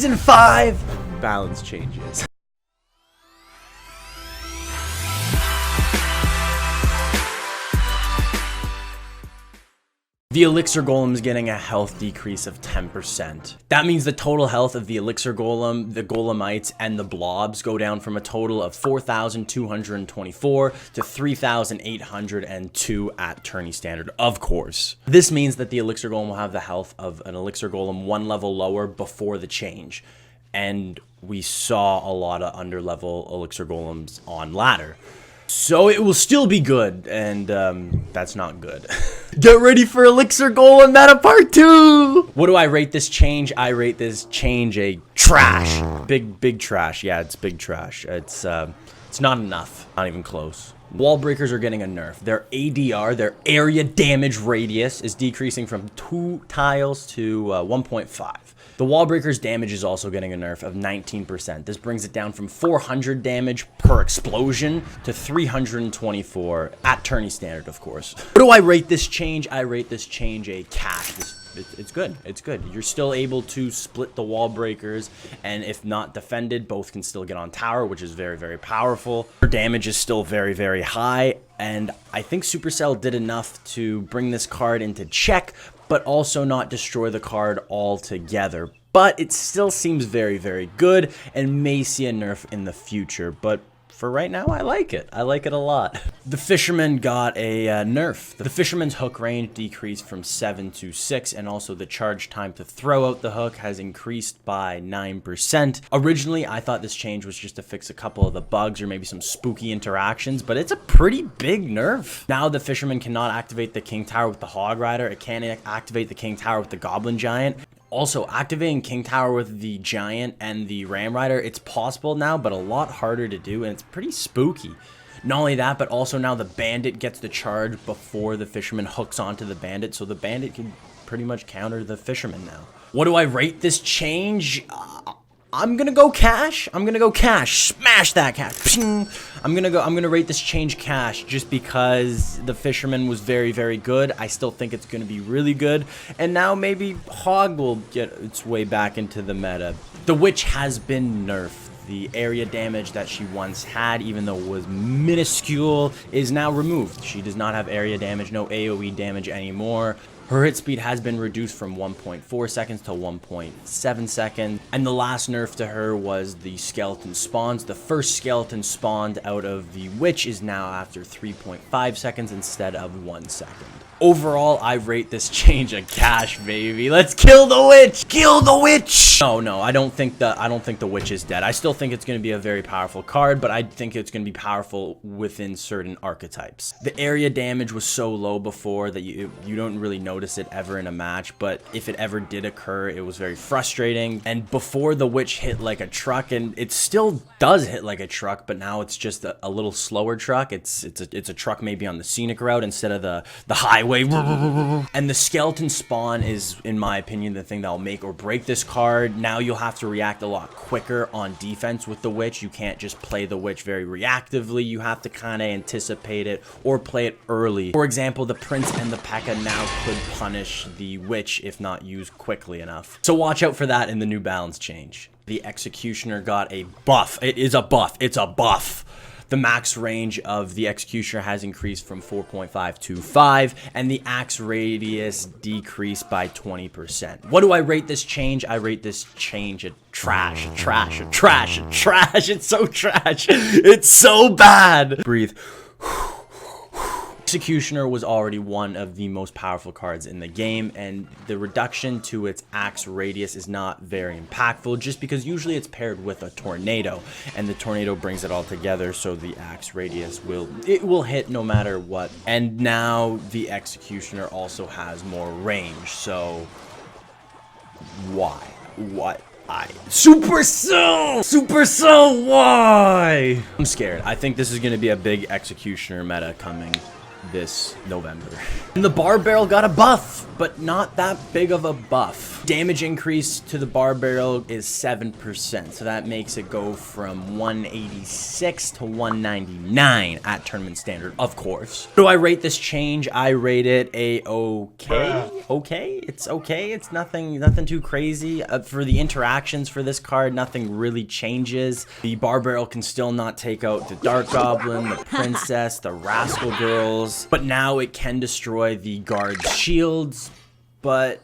Season 5, balance changes. The Elixir Golem is getting a health decrease of 10%. That means the total health of the Elixir Golem, the Golemites, and the Blobs go down from a total of 4,224 to 3,802 at tourney standard, of course. This means that the Elixir Golem will have the health of an Elixir Golem one level lower before the change. And we saw a lot of under-level Elixir Golems on ladder. So it will still be good, and that's not good. Get ready for Elixir Golem Meta Part 2! What do I rate this change? I rate this change a trash. Big trash. Yeah, it's big trash. It's not enough. Not even close. Wall breakers are getting a nerf. Their ADR, their area damage radius, is decreasing from 2 tiles to 1.5. The wall breaker's damage is also getting a nerf of 19%. This brings it down from 400 damage per explosion to 324 at tourney standard, of course. What do I rate this change? I rate this change a cash. It's good. It's good. You're still able to split the wall breakers, and if not defended, both can still get on tower, which is very, very powerful. Her damage is still very, very high, and I think Supercell did enough to bring this card into check, but also not destroy the card altogether. But it still seems very, very good and may see a nerf in the future. But for right now, I like it. I like it a lot. The Fisherman got a nerf. The Fisherman's hook range decreased from 7 to 6, and also the charge time to throw out the hook has increased by 9%. Originally, I thought this change was just to fix a couple of the bugs or maybe some spooky interactions, but it's a pretty big nerf. Now the Fisherman cannot activate the King Tower with the Hog Rider. It can activate the King Tower with the Goblin Giant. Also, activating King Tower with the Giant and the Ram Rider, it's possible now, but a lot harder to do, and it's pretty spooky. Not only that, but also now the Bandit gets the charge before the Fisherman hooks onto the Bandit, so the Bandit can pretty much counter the Fisherman now. What do I rate this change? I'm gonna go cash. I'm gonna go cash. Smash that cash. I'm gonna rate this change cash just because the Fisherman was very, very good. I still think it's gonna be really good. And now maybe Hog will get its way back into the meta. The Witch has been nerfed. The area damage that she once had, even though it was minuscule, is now removed. She does not have area damage, no AoE damage anymore. Her hit speed has been reduced from 1.4 seconds to 1.7 seconds. And the last nerf to her was the skeleton spawns. The first skeleton spawned out of the Witch is now after 3.5 seconds instead of 1 second. Overall, I rate this change a cash, baby. Let's kill the Witch! Kill the Witch! No, I don't think the Witch is dead. I still think it's going to be a very powerful card, but I think it's going to be powerful within certain archetypes. The area damage was so low before that you don't really notice it ever in a match, but if it ever did occur, it was very frustrating. And before the Witch hit like a truck, and it still does hit like a truck, but now it's just a little slower truck. It's a truck maybe on the scenic route instead of the highway. And the skeleton spawn is, in my opinion, the thing that will make or break this card. Now you'll have to react a lot quicker on defense with the Witch. You can't just play the Witch very reactively. You have to kind of anticipate it or play it early. For example, the Prince and the P.E.K.K.A. now could punish the Witch if not used quickly enough. So watch out for that in the new balance change. The Executioner got a buff. It is a buff. It's a buff. The max range of the Executioner has increased from 4.5 to 5, and the axe radius decreased by 20%. What do I rate this change? I rate this change a trash. It's so trash. It's so bad. Breathe. Executioner was already one of the most powerful cards in the game, and the reduction to its axe radius is not very impactful just because usually it's paired with a tornado, and the tornado brings it all together, so the axe radius will hit no matter what. And now the Executioner also has more range, so why? What? Supercell, why? I'm scared. I think this is going to be a big Executioner meta coming. this November. And the bar barrel got a buff, but not that big of a buff. Damage increase to the bar barrel is 7%, so that makes it go from 186 to 199 at tournament standard, of course. Do I rate this change? I rate it a okay. It's okay. It's nothing too crazy. For the interactions for this card, nothing really changes. The bar barrel can still not take out the Dark Goblin, the Princess, the Rascal Girls, but now it can destroy the guard's shields. But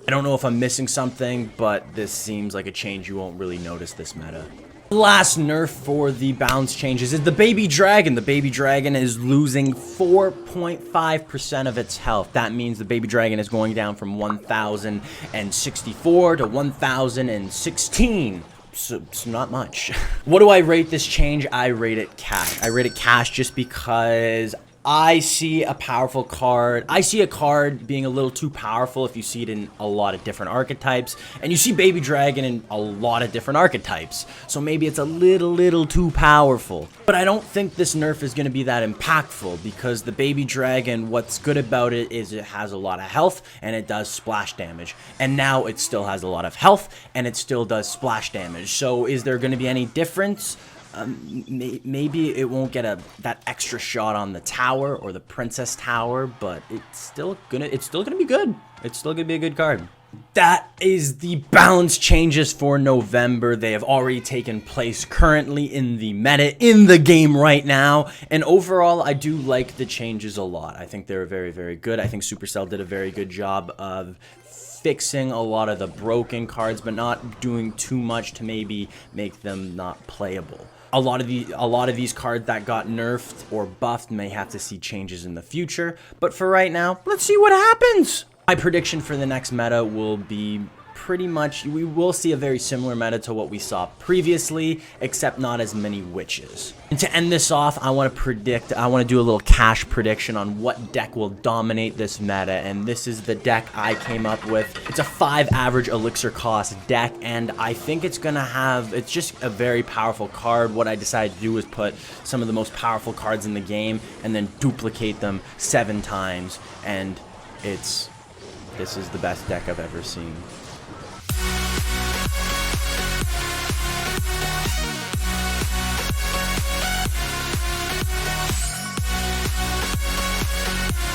I don't know if I'm missing something, but this seems like a change you won't really notice this meta. Last nerf for the balance changes is the Baby Dragon. The Baby Dragon is losing 4.5% of its health. That means the Baby Dragon is going down from 1,064 to 1,016. So it's not much. What do I rate this change? I rate it cash. I rate it cash just because I see a powerful card. I see a card being a little too powerful if you see it in a lot of different archetypes, and you see Baby Dragon in a lot of different archetypes. So maybe it's a little too powerful. But I don't think this nerf is going to be that impactful because the Baby Dragon, what's good about it is it has a lot of health and it does splash damage. And now it still has a lot of health and it still does splash damage. So is there going to be any difference? Maybe it won't get that extra shot on the tower or the Princess Tower, but it's still gonna be good. It's still gonna be a good card. That is the balance changes for November. They have already taken place currently in the meta, in the game right now. And overall, I do like the changes a lot. I think they're very good. I think Supercell did a very good job of fixing a lot of the broken cards, but not doing too much to maybe make them not playable. A lot of these cards that got nerfed or buffed may have to see changes in the future, but for right now, let's see what happens. My prediction for the next meta will be pretty much, we will see a very similar meta to what we saw previously, except not as many witches. And to end this off, I want to do a little cash prediction on what deck will dominate this meta, and this is the deck I came up with. It's a 5 average elixir cost deck, and I think it's just a very powerful card. What I decided to do was put some of the most powerful cards in the game and then duplicate them 7 times, and this is the best deck I've ever seen.